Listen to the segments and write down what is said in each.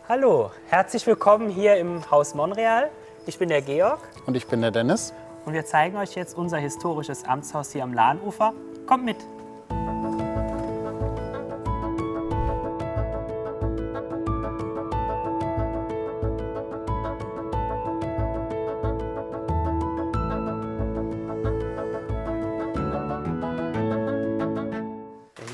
Hallo, herzlich willkommen hier im Haus Monreal. Ich bin der Georg. Und ich bin der Dennis. Und wir zeigen euch jetzt unser historisches Amtshaus hier am Lahnufer. Kommt mit!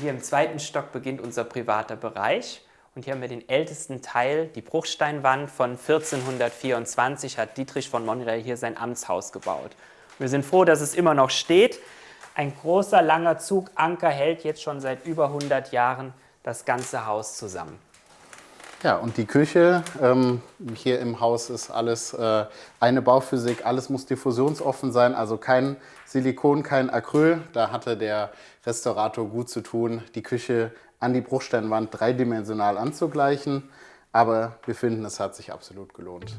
Hier im zweiten Stock beginnt unser privater Bereich. Und hier haben wir den ältesten Teil, die Bruchsteinwand von 1424 hat Dietrich von Monreal hier sein Amtshaus gebaut. Wir sind froh, dass es immer noch steht. Ein großer, langer Zuganker hält jetzt schon seit über 100 Jahren das ganze Haus zusammen. Ja, und die Küche, hier im Haus ist alles eine Bauphysik, alles muss diffusionsoffen sein, also kein Silikon, kein Acryl. Da hatte der Restaurator gut zu tun, die Küche an die Bruchsteinwand dreidimensional anzugleichen. Aber wir finden, es hat sich absolut gelohnt.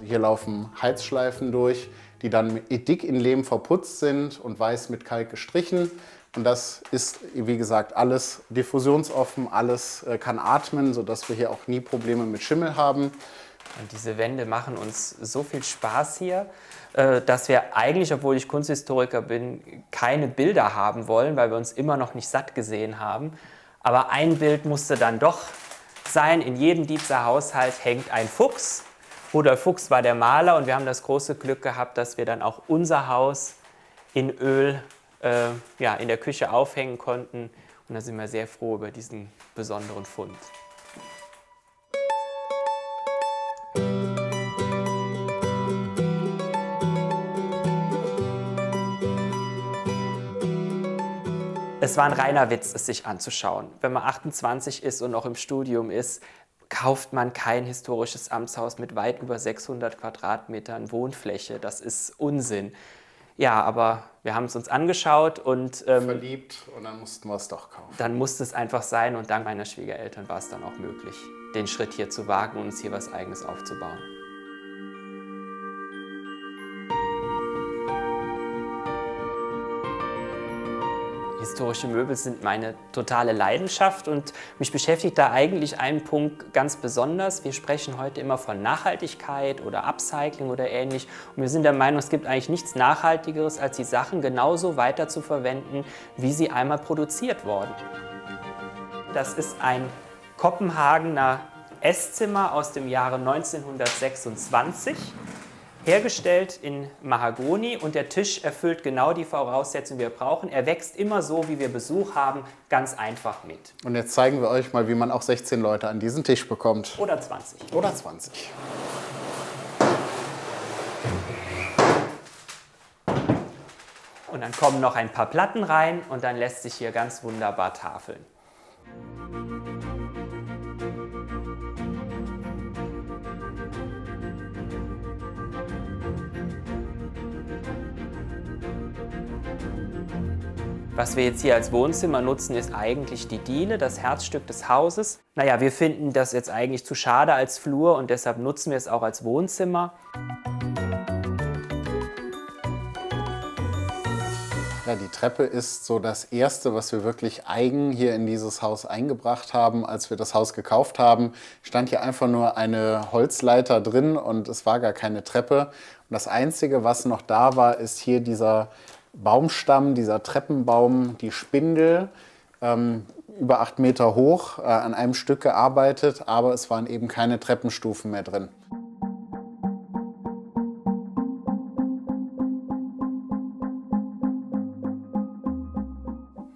Hier laufen Heizschleifen durch, die dann dick in Lehm verputzt sind und weiß mit Kalk gestrichen. Und das ist, wie gesagt, alles diffusionsoffen, alles kann atmen, sodass wir hier auch nie Probleme mit Schimmel haben. Und diese Wände machen uns so viel Spaß hier, dass wir eigentlich, obwohl ich Kunsthistoriker bin, keine Bilder haben wollen, weil wir uns immer noch nicht satt gesehen haben. Aber ein Bild musste dann doch sein. In jedem Dietzer Haushalt hängt ein Fuchs. Rudolf Fuchs war der Maler und wir haben das große Glück gehabt, dass wir dann auch unser Haus in Öl in der Küche aufhängen konnten. Und da sind wir sehr froh über diesen besonderen Fund. Es war ein reiner Witz, es sich anzuschauen. Wenn man 28 ist und noch im Studium ist, kauft man kein historisches Amtshaus mit weit über 600 Quadratmetern Wohnfläche. Das ist Unsinn. Ja, aber wir haben es uns angeschaut und verliebt und dann mussten wir es doch kaufen. Dann musste es einfach sein und dank meiner Schwiegereltern war es dann auch möglich, den Schritt hier zu wagen und uns hier was Eigenes aufzubauen. Historische Möbel sind meine totale Leidenschaft und mich beschäftigt da eigentlich ein Punkt ganz besonders. Wir sprechen heute immer von Nachhaltigkeit oder Upcycling oder ähnlich und wir sind der Meinung, es gibt eigentlich nichts Nachhaltigeres, als die Sachen genauso weiter zu verwenden, wie sie einmal produziert wurden. Das ist ein Kopenhagener Esszimmer aus dem Jahre 1926. Hergestellt in Mahagoni und der Tisch erfüllt genau die Voraussetzungen, die wir brauchen. Er wächst immer so, wie wir Besuch haben, ganz einfach mit. Und jetzt zeigen wir euch mal, wie man auch 16 Leute an diesen Tisch bekommt. Oder 20. Oder 20. Und dann kommen noch ein paar Platten rein und dann lässt sich hier ganz wunderbar tafeln. Was wir jetzt hier als Wohnzimmer nutzen, ist eigentlich die Diele, das Herzstück des Hauses. Naja, wir finden das jetzt eigentlich zu schade als Flur und deshalb nutzen wir es auch als Wohnzimmer. Ja, die Treppe ist so das Erste, was wir wirklich eigen hier in dieses Haus eingebracht haben. Als wir das Haus gekauft haben, stand hier einfach nur eine Holzleiter drin und es war gar keine Treppe. Und das Einzige, was noch da war, ist hier dieser Baumstamm, dieser Treppenbaum, die Spindel, über 8 Meter hoch, an einem Stück gearbeitet, aber es waren eben keine Treppenstufen mehr drin.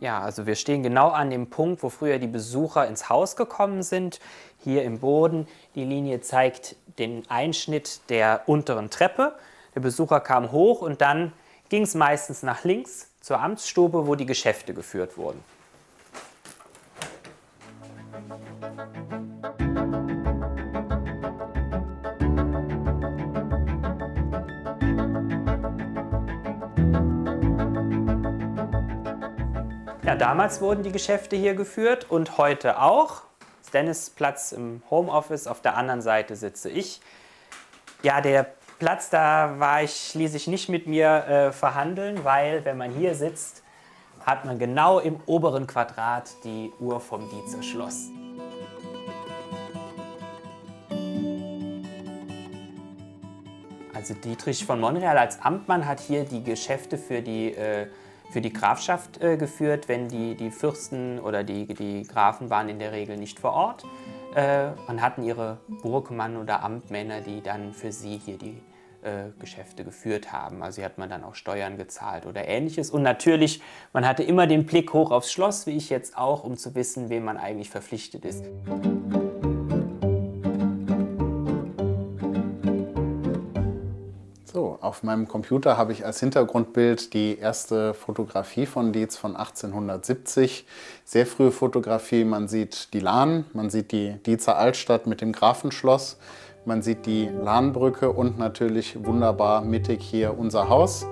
Ja, also wir stehen genau an dem Punkt, wo früher die Besucher ins Haus gekommen sind. Hier im Boden, die Linie zeigt den Einschnitt der unteren Treppe. Der Besucher kam hoch und dann ging es meistens nach links zur Amtsstube, wo die Geschäfte geführt wurden. Ja, damals wurden die Geschäfte hier geführt und heute auch. Dennis Platz im Homeoffice, auf der anderen Seite sitze ich. Ja, der Platz, da ließ ich nicht mit mir verhandeln, weil wenn man hier sitzt, hat man genau im oberen Quadrat die Uhr vom Dietzer Schloss. Also Dietrich von Monreal als Amtmann hat hier die Geschäfte für die Grafschaft geführt, wenn die Fürsten oder die Grafen waren in der Regel nicht vor Ort und hatten ihre Burgmann oder Amtmänner, die dann für sie hier die Geschäfte geführt haben. Also hier hat man dann auch Steuern gezahlt oder Ähnliches. Und natürlich, man hatte immer den Blick hoch aufs Schloss, wie ich jetzt auch, um zu wissen, wem man eigentlich verpflichtet ist. So, auf meinem Computer habe ich als Hintergrundbild die erste Fotografie von Dietz von 1870. Sehr frühe Fotografie, man sieht die Lahn, man sieht die Dietzer Altstadt mit dem Grafenschloss, man sieht die Lahnbrücke und natürlich wunderbar mittig hier unser Haus.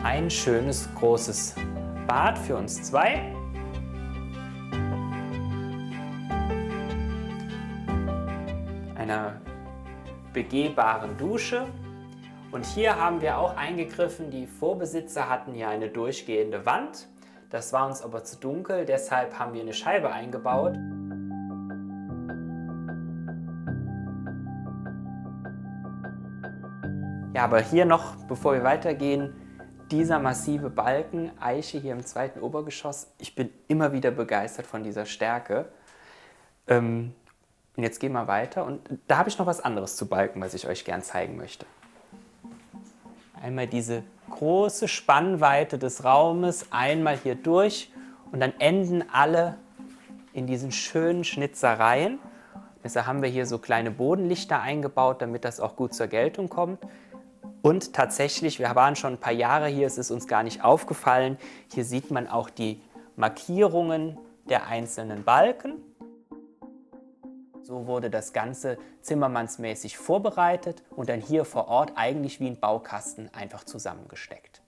Ein schönes, großes Bad für uns zwei. Einer begehbaren Dusche. Und hier haben wir auch eingegriffen, die Vorbesitzer hatten hier eine durchgehende Wand. Das war uns aber zu dunkel, deshalb haben wir eine Scheibe eingebaut. Ja, aber hier noch, bevor wir weitergehen, dieser massive Balken, Eiche hier im zweiten Obergeschoss. Ich bin immer wieder begeistert von dieser Stärke. Und jetzt gehen wir weiter und da habe ich noch was anderes zu Balken, was ich euch gern zeigen möchte. Einmal diese große Spannweite des Raumes, einmal hier durch und dann enden alle in diesen schönen Schnitzereien. Deshalb haben wir hier so kleine Bodenlichter eingebaut, damit das auch gut zur Geltung kommt. Und tatsächlich, wir waren schon ein paar Jahre hier, es ist uns gar nicht aufgefallen, hier sieht man auch die Markierungen der einzelnen Balken. So wurde das Ganze zimmermannsmäßig vorbereitet und dann hier vor Ort eigentlich wie ein Baukasten einfach zusammengesteckt.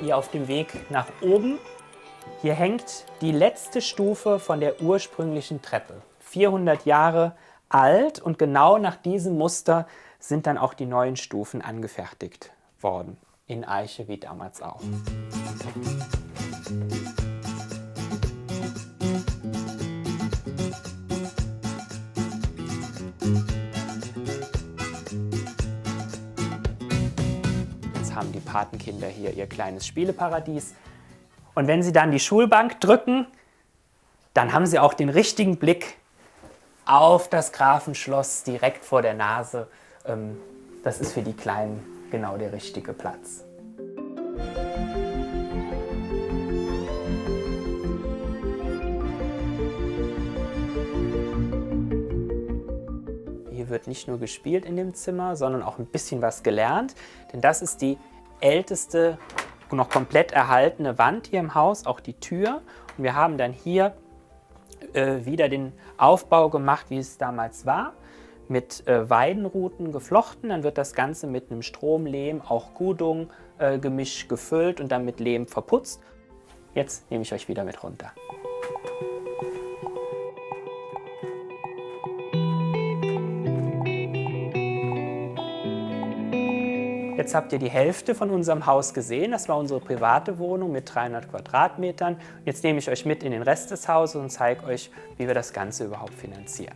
Hier auf dem Weg nach oben, hier hängt die letzte Stufe von der ursprünglichen Treppe. 400 Jahre alt und genau nach diesem Muster sind dann auch die neuen Stufen angefertigt worden. In Eiche wie damals auch. Jetzt haben die Patenkinder hier ihr kleines Spieleparadies. Und wenn sie dann die Schulbank drücken, dann haben sie auch den richtigen Blick auf das Grafenschloss direkt vor der Nase. Das ist für die Kleinen genau der richtige Platz. Hier wird nicht nur gespielt in dem Zimmer, sondern auch ein bisschen was gelernt. Denn das ist die älteste, noch komplett erhaltene Wand hier im Haus, auch die Tür. Und wir haben dann hier wieder den Aufbau gemacht, wie es damals war, mit Weidenruten geflochten. Dann wird das Ganze mit einem Stromlehm, auch Gudung-Gemisch gefüllt und dann mit Lehm verputzt. Jetzt nehme ich euch wieder mit runter. Jetzt habt ihr die Hälfte von unserem Haus gesehen. Das war unsere private Wohnung mit 300 Quadratmetern. Jetzt nehme ich euch mit in den Rest des Hauses und zeige euch, wie wir das Ganze überhaupt finanzieren.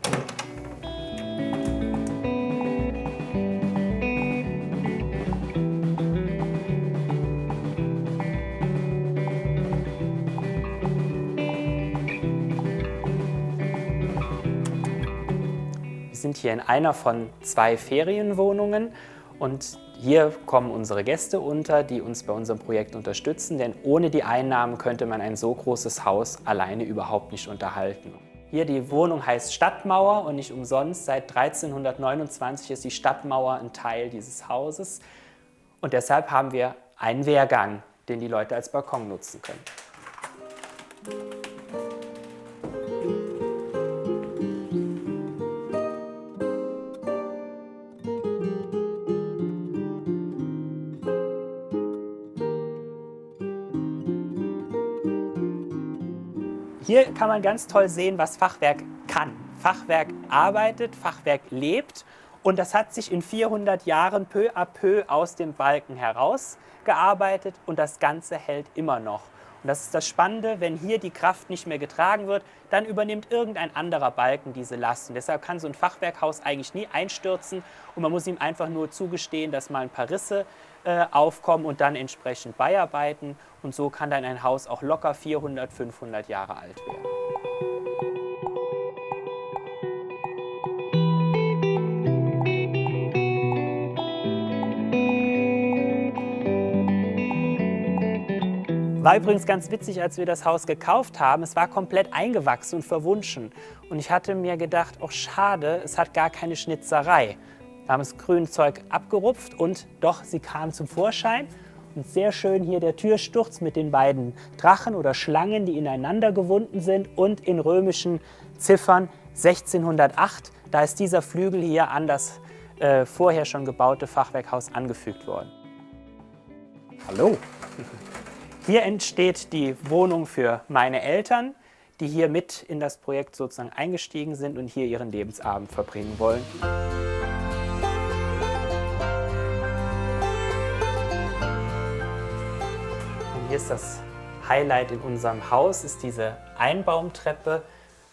Wir sind hier in einer von 2 Ferienwohnungen und hier kommen unsere Gäste unter, die uns bei unserem Projekt unterstützen, denn ohne die Einnahmen könnte man ein so großes Haus alleine überhaupt nicht unterhalten. Hier die Wohnung heißt Stadtmauer und nicht umsonst. Seit 1329 ist die Stadtmauer ein Teil dieses Hauses und deshalb haben wir einen Wehrgang, den die Leute als Balkon nutzen können. Hier kann man ganz toll sehen, was Fachwerk kann. Fachwerk arbeitet, Fachwerk lebt und das hat sich in 400 Jahren peu à peu aus dem Balken herausgearbeitet und das Ganze hält immer noch. Und das ist das Spannende, wenn hier die Kraft nicht mehr getragen wird, dann übernimmt irgendein anderer Balken diese Last. Und deshalb kann so ein Fachwerkhaus eigentlich nie einstürzen und man muss ihm einfach nur zugestehen, dass mal ein paar Risse aufkommen und dann entsprechend beiarbeiten. Und so kann dann ein Haus auch locker 400, 500 Jahre alt werden. War übrigens ganz witzig, als wir das Haus gekauft haben. Es war komplett eingewachsen und verwunschen. Und ich hatte mir gedacht, oh schade, es hat gar keine Schnitzerei. Wir haben das Grünzeug abgerupft und doch, sie kam zum Vorschein. Und sehr schön hier der Türsturz mit den beiden Drachen oder Schlangen, die ineinander gewunden sind und in römischen Ziffern 1608. Da ist dieser Flügel hier an das vorher schon gebaute Fachwerkhaus angefügt worden. Hallo. Hier entsteht die Wohnung für meine Eltern, die hier mit in das Projekt sozusagen eingestiegen sind und hier ihren Lebensabend verbringen wollen. Und hier ist das Highlight in unserem Haus, ist diese Einbaumtreppe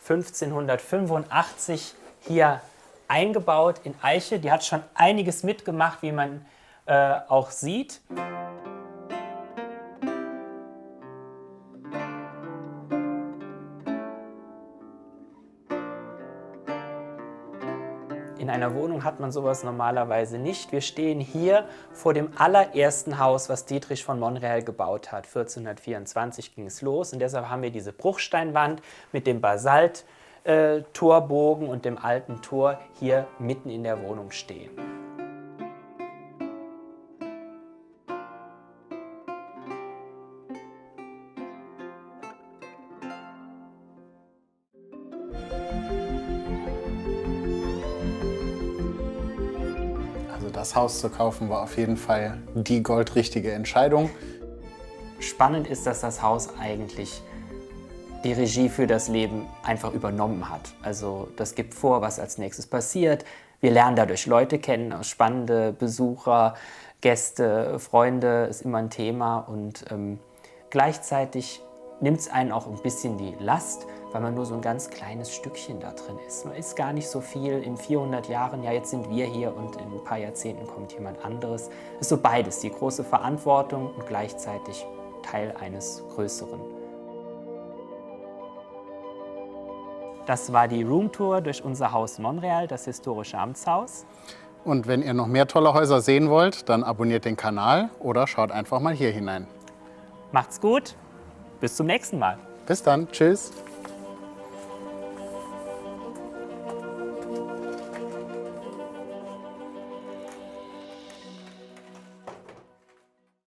1585 hier eingebaut in Eiche. Die hat schon einiges mitgemacht, wie man auch sieht. In einer Wohnung hat man sowas normalerweise nicht. Wir stehen hier vor dem allerersten Haus, was Dietrich von Monreal gebaut hat. 1424 ging es los und deshalb haben wir diese Bruchsteinwand mit dem Basalt-Torbogen und dem alten Tor hier mitten in der Wohnung stehen. Das Haus zu kaufen war auf jeden Fall die goldrichtige Entscheidung. Spannend ist, dass das Haus eigentlich die Regie für das Leben einfach übernommen hat. Also das gibt vor, was als nächstes passiert. Wir lernen dadurch Leute kennen, spannende Besucher, Gäste, Freunde ist immer ein Thema und gleichzeitig nimmt es einen auch ein bisschen die Last, weil man nur so ein ganz kleines Stückchen da drin ist. Man ist gar nicht so viel in 400 Jahren, ja jetzt sind wir hier und in ein paar Jahrzehnten kommt jemand anderes. Es ist so beides, die große Verantwortung und gleichzeitig Teil eines Größeren. Das war die Roomtour durch unser Haus Monreal, das historische Amtshaus. Und wenn ihr noch mehr tolle Häuser sehen wollt, dann abonniert den Kanal oder schaut einfach mal hier hinein. Macht's gut! Bis zum nächsten Mal. Bis dann. Tschüss.